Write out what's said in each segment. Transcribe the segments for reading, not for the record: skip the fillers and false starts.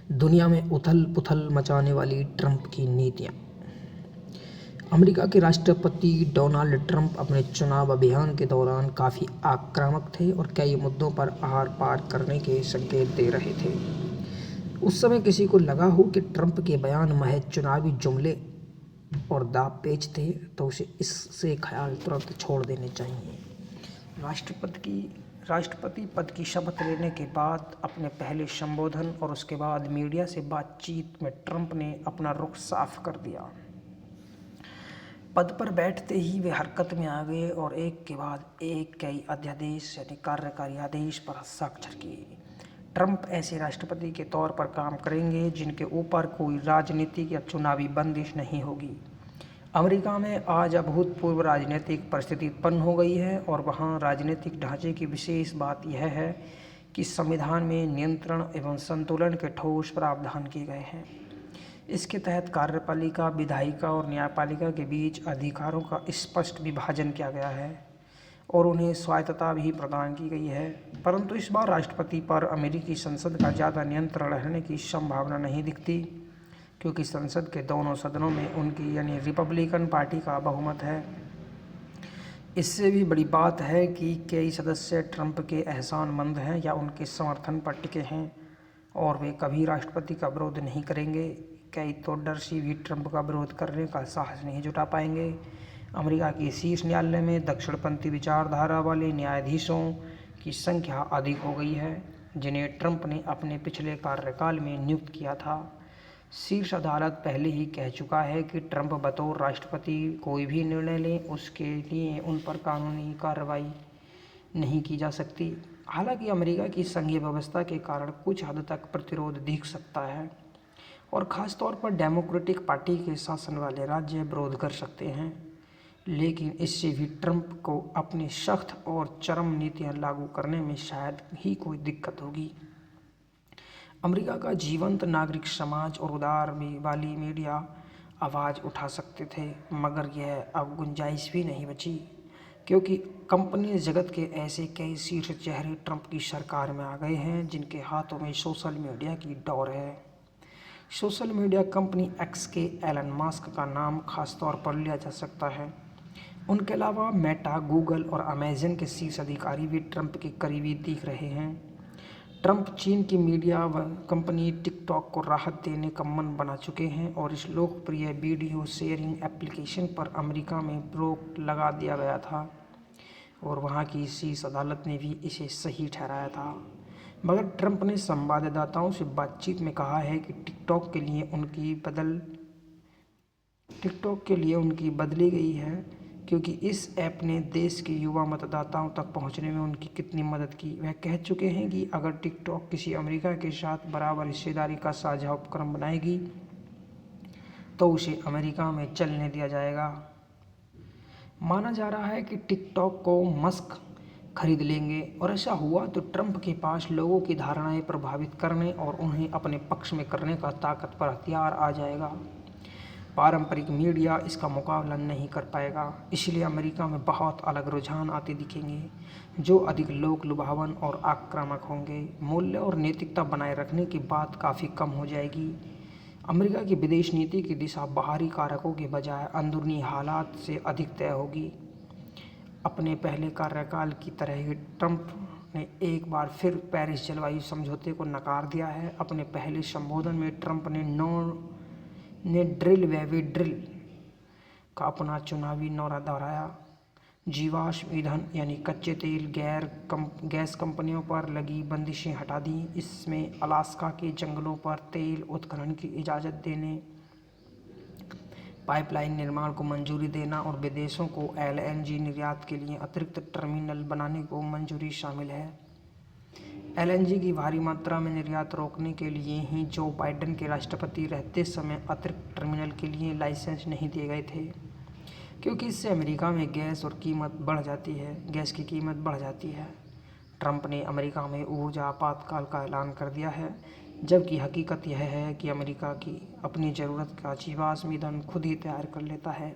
दुनिया में उथल पुथल मचाने वाली ट्रंप की नीतियां। अमेरिका के राष्ट्रपति डोनाल्ड ट्रंप अपने चुनाव अभियान के दौरान काफ़ी आक्रामक थे और कई मुद्दों पर आर पार करने के संकेत दे रहे थे। उस समय किसी को लगा हो कि ट्रंप के बयान महज चुनावी जुमले और दाव पेच थे तो उसे इससे ख्याल तुरंत छोड़ देने चाहिए। राष्ट्रपति पद की शपथ लेने के बाद अपने पहले संबोधन और उसके बाद मीडिया से बातचीत में ट्रंप ने अपना रुख साफ कर दिया। पद पर बैठते ही वे हरकत में आ गए और एक के बाद एक कई अध्यादेश यानी कार्यकारी आदेश पर हस्ताक्षर किए। ट्रंप ऐसे राष्ट्रपति के तौर पर काम करेंगे जिनके ऊपर कोई राजनीतिक या चुनावी बंदिश नहीं होगी। अमेरिका में आज अभूतपूर्व राजनीतिक परिस्थिति उत्पन्न हो गई है और वहाँ राजनीतिक ढांचे की विशेष बात यह है कि संविधान में नियंत्रण एवं संतुलन के ठोस प्रावधान किए गए हैं। इसके तहत कार्यपालिका, विधायिका और न्यायपालिका के बीच अधिकारों का स्पष्ट विभाजन किया गया है और उन्हें स्वायत्तता भी प्रदान की गई है। परंतु इस बार राष्ट्रपति पर अमेरिकी संसद का ज़्यादा नियंत्रण रहने की संभावना नहीं दिखती, क्योंकि संसद के दोनों सदनों में उनकी यानी रिपब्लिकन पार्टी का बहुमत है। इससे भी बड़ी बात है कि कई सदस्य ट्रंप के एहसानमंद हैं या उनके समर्थन पर टिके हैं और वे कभी राष्ट्रपति का विरोध नहीं करेंगे। कई तो डर से भी ट्रंप का विरोध करने का साहस नहीं जुटा पाएंगे। अमेरिका के शीर्ष न्यायालय में दक्षिणपंथी विचारधारा वाले न्यायाधीशों की संख्या अधिक हो गई है, जिन्हें ट्रंप ने अपने पिछले कार्यकाल में नियुक्त किया था। शीर्ष अदालत पहले ही कह चुका है कि ट्रंप बतौर राष्ट्रपति कोई भी निर्णय लें, उसके लिए उन पर कानूनी कार्रवाई नहीं की जा सकती। हालांकि अमेरिका की संघीय व्यवस्था के कारण कुछ हद तक प्रतिरोध दिख सकता है और ख़ास तौर पर डेमोक्रेटिक पार्टी के शासन वाले राज्य विरोध कर सकते हैं, लेकिन इससे भी ट्रंप को अपनी सख्त और चरम नीतियां लागू करने में शायद ही कोई दिक्कत होगी। अमेरिका का जीवंत नागरिक समाज और उदार वाली मीडिया आवाज़ उठा सकते थे, मगर यह अब गुंजाइश भी नहीं बची, क्योंकि कंपनी जगत के ऐसे कई शीर्ष चेहरे ट्रंप की सरकार में आ गए हैं जिनके हाथों में सोशल मीडिया की डोर है। सोशल मीडिया कंपनी एक्स के एलन मस्क का नाम खास तौर पर लिया जा सकता है। उनके अलावा मेटा, गूगल और अमेजन के शीर्ष अधिकारी भी ट्रंप के करीबी दिख रहे हैं। ट्रंप चीन की मीडिया व कंपनी टिकटॉक को राहत देने का मन बना चुके हैं और इस लोकप्रिय वीडियो शेयरिंग एप्लीकेशन पर अमेरिका में रोक लगा दिया गया था और वहां की शीर्ष अदालत ने भी इसे सही ठहराया था। मगर ट्रंप ने संवाददाताओं से बातचीत में कहा है कि टिकटॉक के लिए उनकी बदली गई है, क्योंकि इस ऐप ने देश के युवा मतदाताओं तक पहुंचने में उनकी कितनी मदद की। वह कह चुके हैं कि अगर टिकटॉक किसी अमेरिका के साथ बराबर हिस्सेदारी का साझा उपक्रम बनाएगी तो उसे अमेरिका में चलने दिया जाएगा। माना जा रहा है कि टिकटॉक को मस्क खरीद लेंगे और ऐसा हुआ तो ट्रंप के पास लोगों की धारणाएं प्रभावित करने और उन्हें अपने पक्ष में करने का ताकतवर हथियार आ जाएगा। पारंपरिक मीडिया इसका मुकाबला नहीं कर पाएगा, इसलिए अमेरिका में बहुत अलग रुझान आते दिखेंगे जो अधिक लोक लुभावन और आक्रामक होंगे। मूल्य और नैतिकता बनाए रखने की बात काफ़ी कम हो जाएगी। अमेरिका की विदेश नीति की दिशा बाहरी कारकों के बजाय अंदरूनी हालात से अधिक तय होगी। अपने पहले कार्यकाल की तरह ही ट्रंप ने एक बार फिर पेरिस जलवायु समझौते को नकार दिया है। अपने पहले संबोधन में ट्रंप ने ड्रिल वेवी ड्रिल का अपना चुनावी नारा दोहराया। जीवाश्म ईंधन यानी कच्चे तेल गैस कंपनियों पर लगी बंदिशें हटा दी। इसमें अलास्का के जंगलों पर तेल उत्खनन की इजाज़त देने, पाइपलाइन निर्माण को मंजूरी देना और विदेशों को एलएनजी निर्यात के लिए अतिरिक्त टर्मिनल बनाने को मंजूरी शामिल है। एलएनजी की भारी मात्रा में निर्यात रोकने के लिए ही जो बाइडेन के राष्ट्रपति रहते समय अतिरिक्त टर्मिनल के लिए लाइसेंस नहीं दिए गए थे, क्योंकि इससे अमेरिका में गैस की कीमत बढ़ जाती है। ट्रंप ने अमेरिका में ऊर्जा आपातकाल का ऐलान कर दिया है, जबकि हकीकत यह है कि अमेरिका की अपनी ज़रूरत का जीवाश्म ईंधन खुद ही तैयार कर लेता है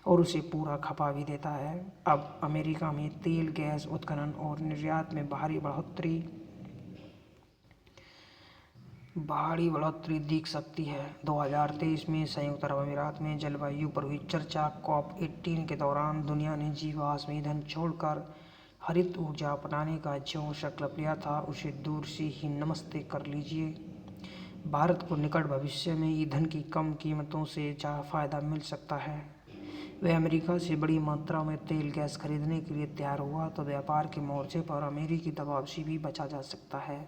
और उसे पूरा खपा भी देता है। अब अमेरिका में तेल गैस उत्खनन और निर्यात में भारी बढ़ोतरी भारी बढ़ोतरी दिख सकती है। 2023 में संयुक्त अरब अमीरात में जलवायु पर हुई चर्चा COP18 के दौरान दुनिया ने जीवाश्म ईंधन छोड़कर हरित ऊर्जा अपनाने का जो संकल्प लिया था उसे दूर से ही नमस्ते कर लीजिए। भारत को निकट भविष्य में ईंधन की कम कीमतों से फायदा मिल सकता है। वह अमेरिका से बड़ी मात्रा में तेल गैस खरीदने के लिए तैयार हुआ तो व्यापार के मोर्चे पर अमेरिकी दबाव से भी बचा जा सकता है,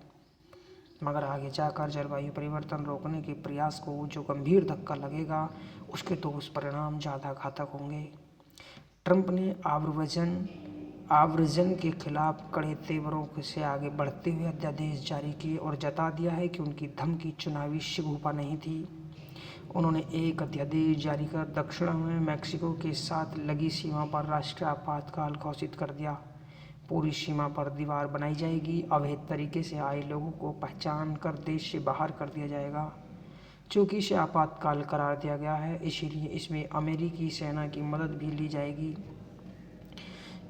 मगर आगे जाकर जलवायु परिवर्तन रोकने के प्रयास को जो गंभीर धक्का लगेगा उसके दुष्परिणाम ज़्यादा घातक होंगे। ट्रंप ने आव्रजन के खिलाफ कड़े तेवरों से आगे बढ़ते हुए अध्यादेश जारी किए और जता दिया है कि उनकी धमकी चुनावी शिगूफा नहीं थी। उन्होंने एक अध्यादेश जारी कर दक्षिण में मैक्सिको के साथ लगी सीमा पर राष्ट्रीय आपातकाल घोषित कर दिया। पूरी सीमा पर दीवार बनाई जाएगी। अवैध तरीके से आए लोगों को पहचान कर देश से बाहर कर दिया जाएगा। चूँकि इसे आपातकाल करार दिया गया है, इसीलिए इसमें अमेरिकी सेना की मदद भी ली जाएगी।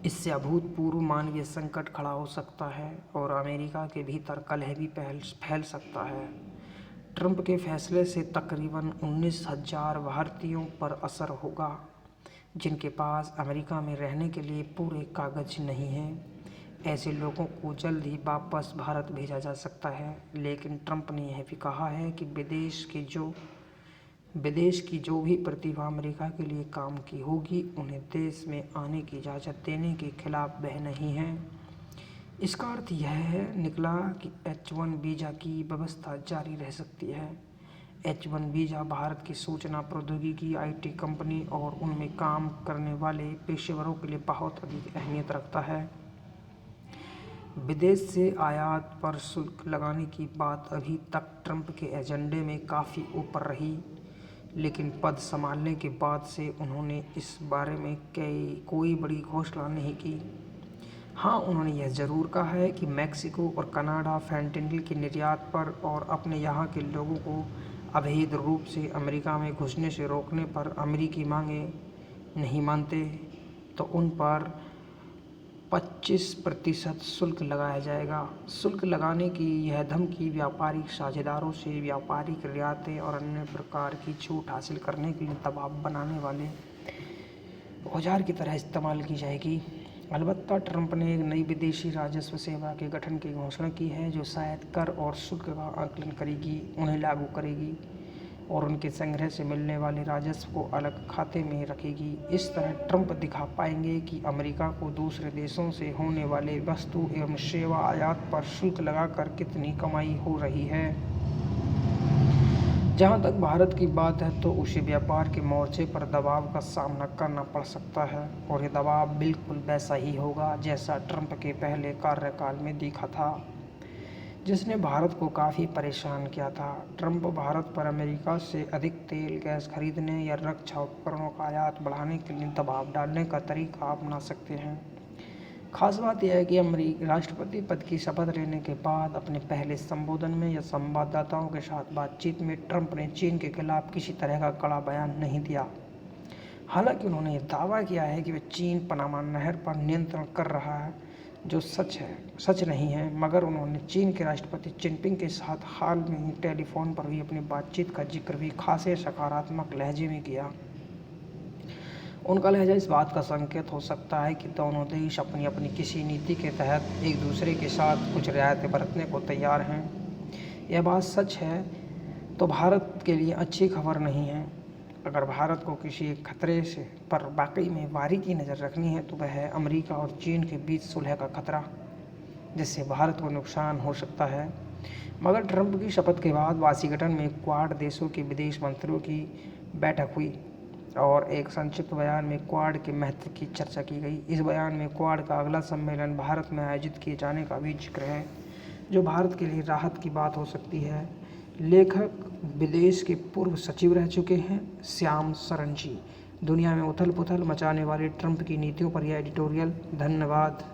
इससे अभूतपूर्व मानवीय संकट खड़ा हो सकता है और अमेरिका के भीतर कलह भी फैल सकता है। ट्रंप के फैसले से तकरीबन 19,000 भारतीयों पर असर होगा, जिनके पास अमेरिका में रहने के लिए पूरे कागज नहीं हैं। ऐसे लोगों को जल्द ही वापस भारत भेजा जा सकता है, लेकिन ट्रंप ने यह भी कहा है कि विदेश की जो भी प्रतिभा अमेरिका के लिए काम की होगी उन्हें देश में आने की इजाज़त देने के खिलाफ वह नहीं है। इसका अर्थ यह निकला कि H1 वीज़ा की व्यवस्था जारी रह सकती है। H1 वीज़ा भारत की सूचना प्रौद्योगिकी IT कंपनी और उनमें काम करने वाले पेशेवरों के लिए बहुत अधिक अहमियत रखता है। विदेश से आयात पर शुल्क लगाने की बात अभी तक ट्रंप के एजेंडे में काफ़ी ऊपर रही, लेकिन पद संभालने के बाद से उन्होंने इस बारे में कोई बड़ी घोषणा नहीं की। हाँ, उन्होंने यह ज़रूर कहा है कि मैक्सिको और कनाडा फैंटेनिल के निर्यात पर और अपने यहाँ के लोगों को अवैध रूप से अमेरिका में घुसने से रोकने पर अमेरिकी मांगे नहीं मानते तो उन पर 25% शुल्क लगाया जाएगा। शुल्क लगाने की यह धमकी व्यापारिक साझेदारों से व्यापारिक रियायतें और अन्य प्रकार की छूट हासिल करने के लिए दबाव बनाने वाले औजार की तरह इस्तेमाल की जाएगी। अलबत्ता ट्रंप ने एक नई विदेशी राजस्व सेवा के गठन की घोषणा की है जो शायद कर और शुल्क का आकलन करेगी, उन्हें लागू करेगी और उनके संग्रह से मिलने वाले राजस्व को अलग खाते में रखेगी। इस तरह ट्रंप दिखा पाएंगे कि अमेरिका को दूसरे देशों से होने वाले वस्तु एवं सेवा आयात पर शुल्क लगाकर कितनी कमाई हो रही है। जहाँ तक भारत की बात है तो उसे व्यापार के मोर्चे पर दबाव का सामना करना पड़ सकता है और ये दबाव बिल्कुल वैसा ही होगा जैसा ट्रंप के पहले कार्यकाल में दिखा था, जिसने भारत को काफ़ी परेशान किया था। ट्रंप भारत पर अमेरिका से अधिक तेल गैस खरीदने या रक्षा उपकरणों का आयात बढ़ाने के लिए दबाव डालने का तरीका अपना सकते हैं। खास बात यह है कि अमेरिकी राष्ट्रपति पद की शपथ लेने के बाद अपने पहले संबोधन में या संवाददाताओं के साथ बातचीत में ट्रंप ने चीन के खिलाफ किसी तरह का कड़ा बयान नहीं दिया। हालांकि उन्होंने यह दावा किया है कि वह चीन पनामा नहर पर नियंत्रण कर रहा है, जो सच नहीं है, मगर उन्होंने चीन के राष्ट्रपति जिनपिंग के साथ हाल में ही टेलीफोन पर हुई अपनी बातचीत का जिक्र भी खासे सकारात्मक लहजे में किया। उनका लहजा इस बात का संकेत हो सकता है कि दोनों देश अपनी अपनी किसी नीति के तहत एक दूसरे के साथ कुछ रियायतें बरतने को तैयार हैं। यह बात सच है तो भारत के लिए अच्छी खबर नहीं है। अगर भारत को किसी खतरे से पर वाकई में बारीकी नज़र रखनी है तो वह है अमेरिका और चीन के बीच सुलह का खतरा, जिससे भारत को नुकसान हो सकता है। मगर ट्रंप की शपथ के बाद वाशिंगटन में क्वाड देशों के विदेश मंत्रियों की बैठक हुई और एक संक्षिप्त बयान में क्वाड के महत्व की चर्चा की गई। इस बयान में क्वाड का अगला सम्मेलन भारत में आयोजित किए जाने का भी जिक्र है, जो भारत के लिए राहत की बात हो सकती है। लेखक विदेश के पूर्व सचिव रह चुके हैं श्याम शरण जी। दुनिया में उथल पुथल मचाने वाले ट्रंप की नीतियों पर यह एडिटोरियल। धन्यवाद।